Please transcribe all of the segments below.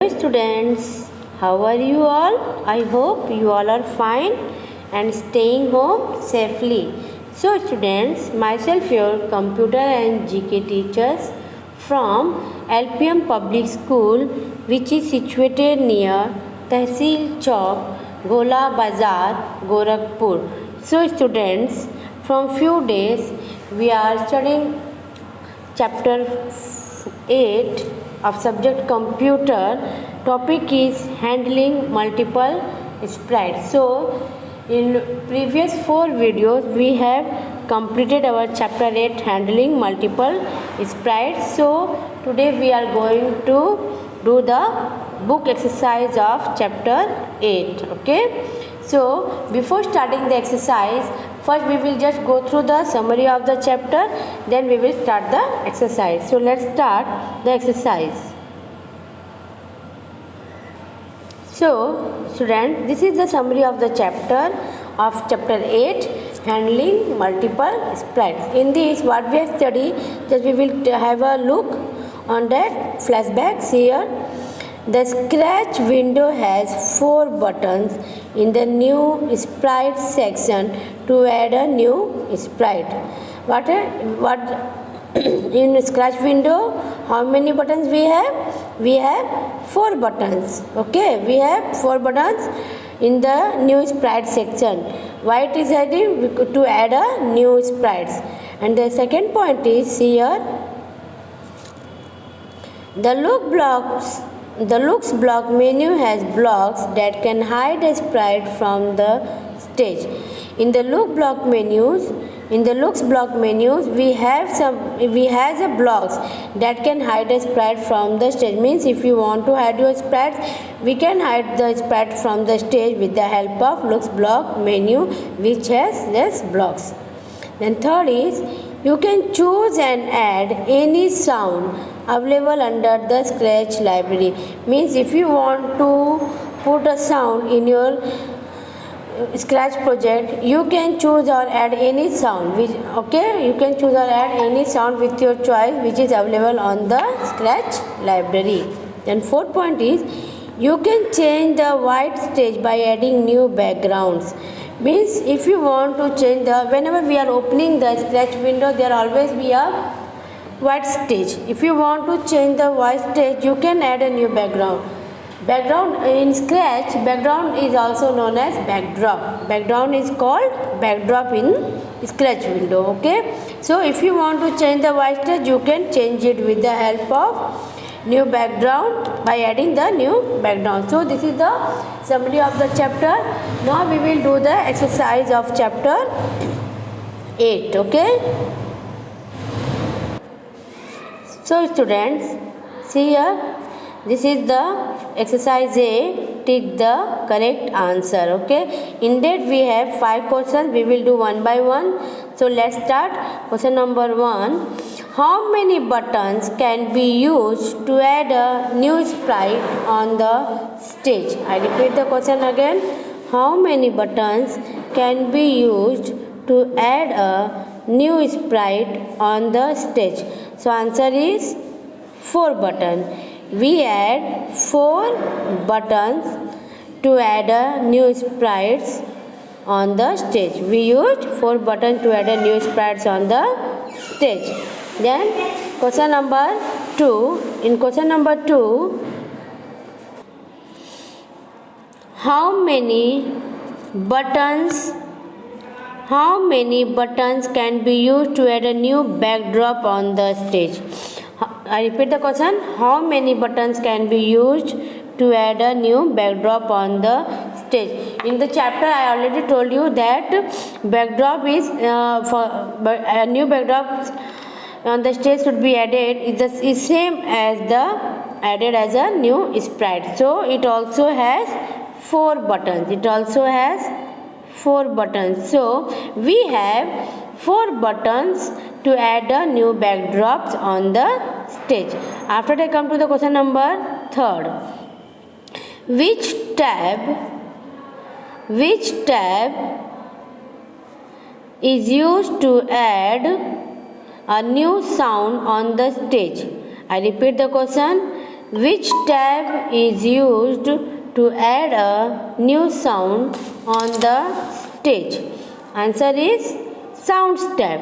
Students, how are you all? I hope you all are fine and staying home safely. So students, myself your computer and GK teachers from LPM Public School, which is situated near Tehsil Chowk, Gola Bazar, Gorakhpur. So students, from few days we are studying chapter 8 of subject computer. Topic is handling multiple sprites. So in previous 4 videos we have completed our chapter 8 handling multiple sprites. So today we are going to do the book exercise of chapter 8. Okay, so before starting the exercise, first we will just go through the summary of the chapter, then we will start the exercise. So let's start the exercise. So student, this is the summary of the chapter 8, handling multiple sprites. In this, what we have studied, just we will have a look on that flashbacks here. The Scratch window has 4 buttons in the new sprite section to add a new sprite. What in Scratch window, how many buttons we have? We have 4 buttons. Okay, we have 4 buttons in the new sprite section. Why it is adding? To add a new sprites. And the second point is here, the looks block menu has blocks that can hide a sprite from the stage. In the looks block menus, we have a blocks that can hide a sprite from the stage. Means if you want to hide your sprites, we can hide the sprite from the stage with the help of looks block menu, which has less blocks. Then third is, you can choose and add any sound available under the Scratch library. Means if you want to put a sound in your Scratch project, you can choose or add any sound. You can choose or add any sound with your choice, which is available on the Scratch library. Then fourth point is, you can change the white stage by adding new backgrounds. Means if you want to change whenever we are opening the Scratch window, there always be a white stage. If you want to change the white stage, you can add a new background. Background in Scratch, background is also known as backdrop. Background is called backdrop in Scratch window. Okay, so if you want to change the white stage, you can change it with the help of new background by adding the new background. So this is the summary of the chapter. Now we will do the exercise of chapter 8. Okay, so students, see here, this is the exercise A. Tick the correct answer. Okay, in that we have 5 questions. We will do one by one. So let's start. Question number 1. How many buttons can be used to add a new sprite on the stage? I repeat the question again. How many buttons can be used to add a new sprite on the stage? So answer is 4 buttons. We add 4 buttons to add a new sprites on the stage. We used 4 buttons to add a new sprites on the stage. Then question number 2. In question number 2, how many buttons can be used to add a new backdrop on the stage? I repeat the question. How many buttons can be used to add a new backdrop on the stage? In the chapter, I already told you that backdrop is a new backdrop on the stage should be added is same as the added as a new sprite. So it also has 4 buttons. So we have 4 buttons to add a new backdrops on the stage. After that, come to the question number 3. Which tab is used to add a new sound on the stage? I repeat the question. Which tab is used to add a new sound on the stage? Answer is Sounds tab.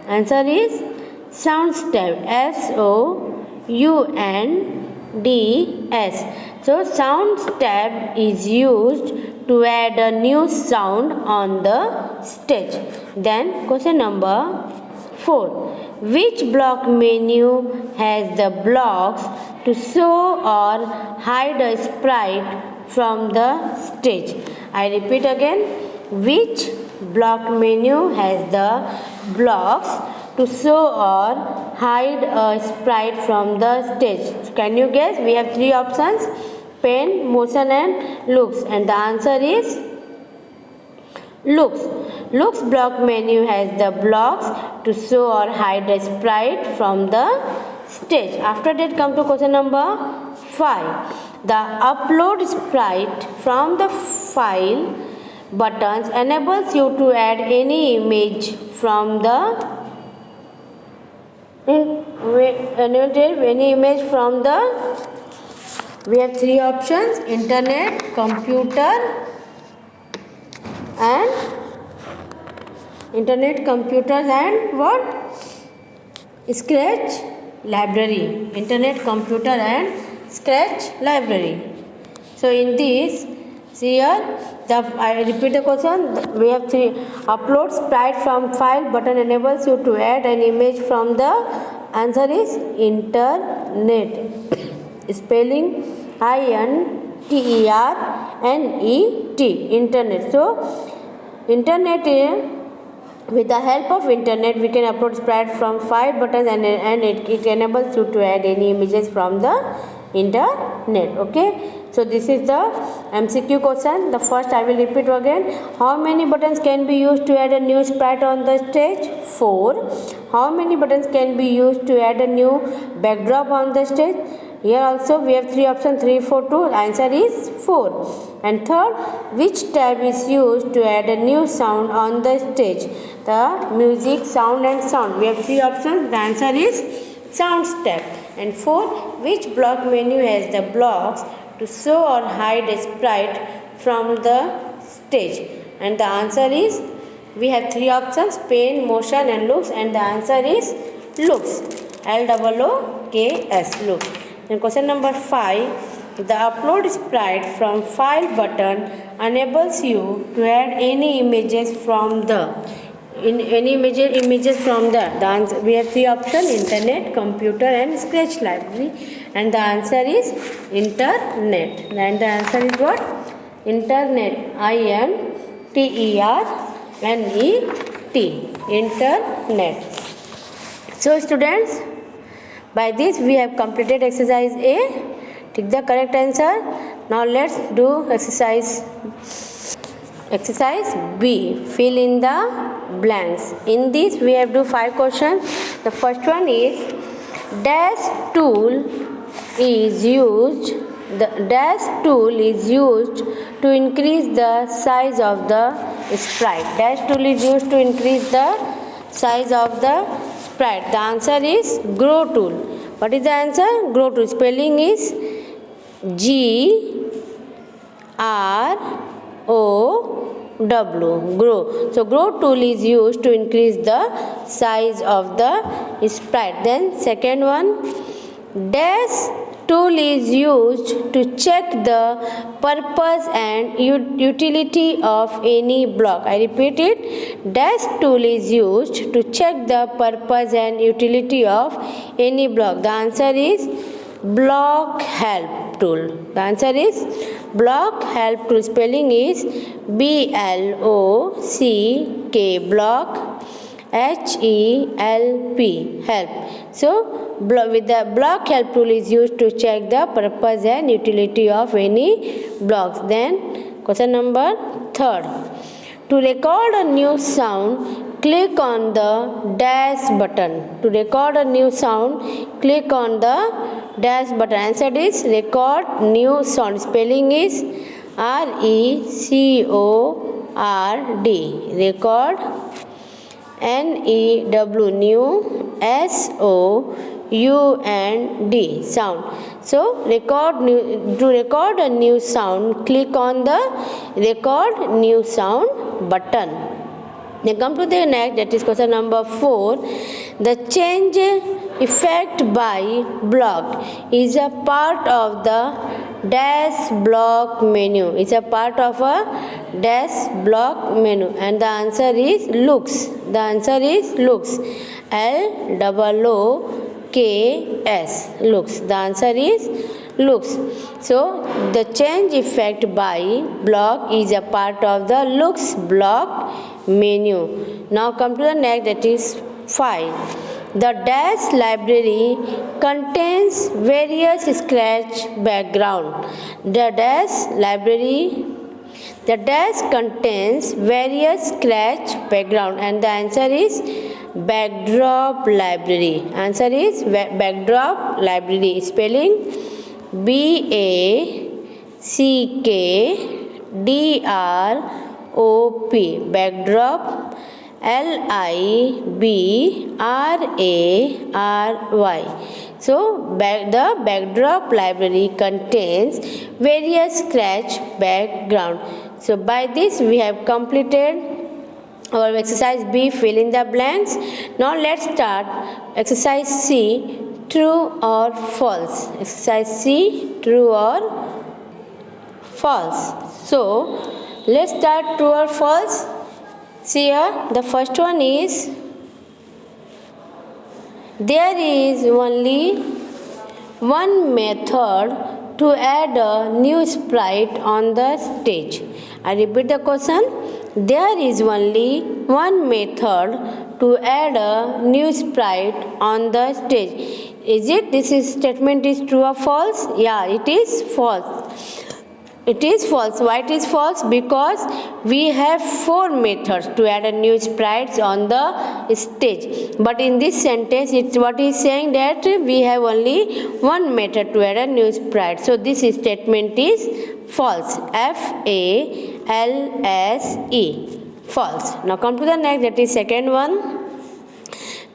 Answer is Sounds tab. S-O-U-N-D-S. So Sounds tab is used to add a new sound on the stage. Then question number 4. Which block menu has the blocks to show or hide a sprite from the stage? I repeat again. Which block menu has the blocks to show or hide a sprite from the stage? Can you guess? We have 3 options: pen, motion and looks, and the answer is looks. Looks block menu has the blocks to show or hide a sprite from the stage. After that, come to question number 5. The upload sprite from the file buttons enables you to add any image from the we have 3 options: internet, computer and what? Scratch library. Internet, computer and Scratch library. So in this, see here, I repeat the question. We have 3. Upload sprite from file button enables you to add an image from the answer is internet. Spelling INTERNET. Internet. So internet, with the help of internet we can upload sprite from file buttons and it enables you to add any images from the internet. Okay, so this is the MCQ question. The first I will repeat again. How many buttons can be used to add a new sprite on the stage? 4. How many buttons can be used to add a new backdrop on the stage? Here also we have 3 options: 3, 4, 2. Answer is 4. And third, which tab is used to add a new sound on the stage? The music, sound and sound. We have 3 options. The answer is Sounds tab. And 4, which block menu has the blocks to show or hide a sprite from the stage? And the answer is, we have 3 options: pen, motion and looks, and the answer is looks. LOOKS, looks. Then question number 5. The upload sprite from file button enables you to add any images from the images from the answer. We have 3 options: internet, computer and Scratch library, and the answer is internet. And the answer is what? Internet. INTERNET. Internet. So students, by this we have completed exercise A. Take the correct answer. Now let's do exercise B. Fill in the blanks. In this we have to do 5 questions. The first one is, dash tool is used to increase the size of the sprite. Dash tool is used to increase the size of the sprite. The answer is grow tool. What is the answer? Grow tool. Spelling is GROW. Grow. So grow tool is used to increase the size of the sprite. Then second one, dash tool is used to check the purpose and utility of any block. I repeat it. Dash tool is used to check the purpose and utility of any block. The answer is block help tool. The answer is block help tool. Spelling is BLOCK, block, HELP, help. So with the block help tool is used to check the purpose and utility of any blocks. Then question number 3. To record a new sound, click on the dash button. To record a new sound, click on the dash button. Answer is record new sound. Spelling is RECORD. Record. NEW, SOUND, sound. So to record a new sound, click on the record new sound button. Then come to the next, that is question number 4. The change effect by block is a part of the dash block menu. It's a part of a dash block menu, and the answer is looks. The answer is looks. LOOKS, looks. The answer is looks. So the change effect by block is a part of the looks block menu. Now come to the next, that is 5. The dash library contains various scratch background. The dash contains various scratch background, and the answer is backdrop library. Answer is backdrop library. Spelling BACKDROP, backdrop. LIBRARY. So the backdrop library contains various scratch background. So by this we have completed our exercise B, fill in the blanks. Now let's start exercise C, true or false. Exercise C, true or false. So let's start true or false. See here, the first one is, there is only one method to add a new sprite on the stage. I repeat the question. There is only one method to add a new sprite on the stage. Is it? This statement is true or false? Yeah, it is false. It is false. Why it is false? Because we have 4 methods to add a new sprites on the stage. But in this sentence, it's what is saying that we have only one method to add a new sprite. So this statement is false. FALSE. False. Now come to the next, that is second one.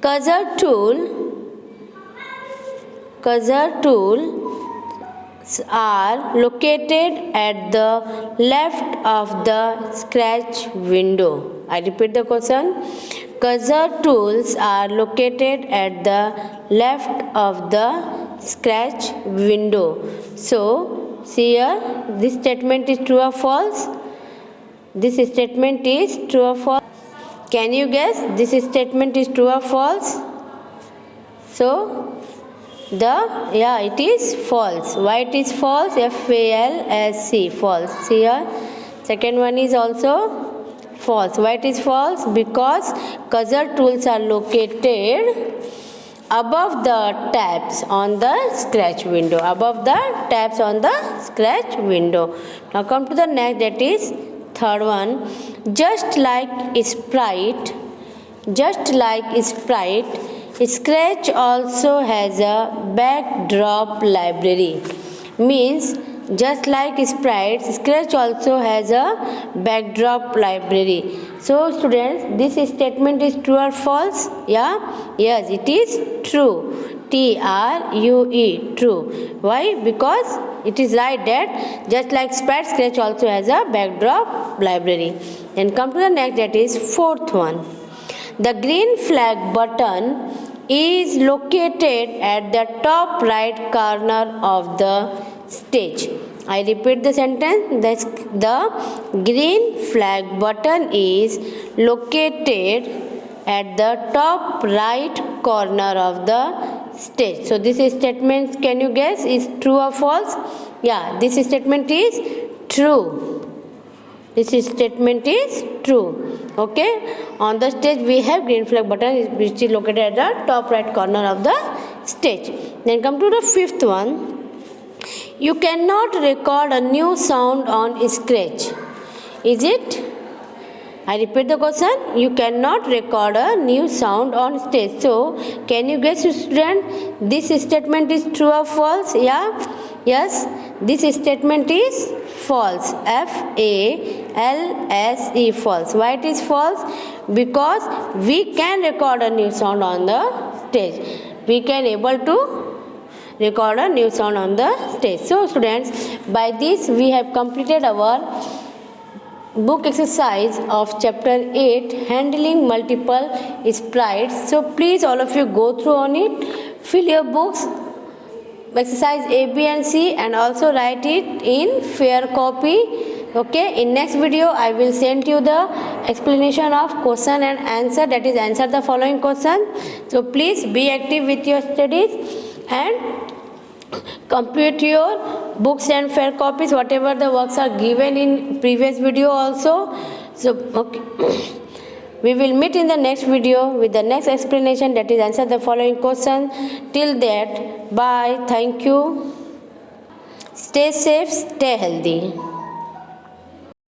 Cursor tool are located at the left of the scratch window. I repeat the question. Cursor tools are located at the left of the scratch window. So, see here, this statement is true or false? This statement is true or false? Can you guess? This statement is true or false? So, it is false. Why it is false? FALSE, false. See here, second one is also false. Why it is false? Because cursor tools are located above the tabs on the scratch window. Above the tabs on the scratch window. Now come to the next, that is third one. Just like Sprite, Scratch also has a backdrop library. Means just like Sprite, Scratch also has a backdrop library. So students, this statement is true or false? Yeah? Yes, it is true. TRUE, true. Why? Because it is right that just like Sprite, Scratch also has a backdrop library. Then come to the next, that is fourth one. The green flag button is located at the top right corner of the stage. I repeat the sentence. The green flag button is located at the top right corner of the stage. So this statement, can you guess, is true or false? Yeah, this statement is true. This statement is true. Okay, on the stage we have green flag button which is located at the top right corner of the stage. Then come to the fifth one. You cannot record a new sound on Scratch. Is it? I repeat the question. You cannot record a new sound on stage. So, can you guess, student, this statement is true or false? Yeah? Yes, this statement is false. FALSE, false. Why it is false? Because we can record a new sound on the stage. We can able to record a new sound on the stage. So students, by this we have completed our book exercise of chapter 8, handling multiple sprites. So please all of you go through on it, fill your books exercise A, B and C, and also write it in fair copy. Okay, in next video I will send you the explanation of question and answer, that is answer the following question. So please be active with your studies and complete your books and fair copies, whatever the works are given in previous video also. So okay. We will meet in the next video with the next explanation, that is answer the following question. Till that, bye, thank you. Stay safe, stay healthy.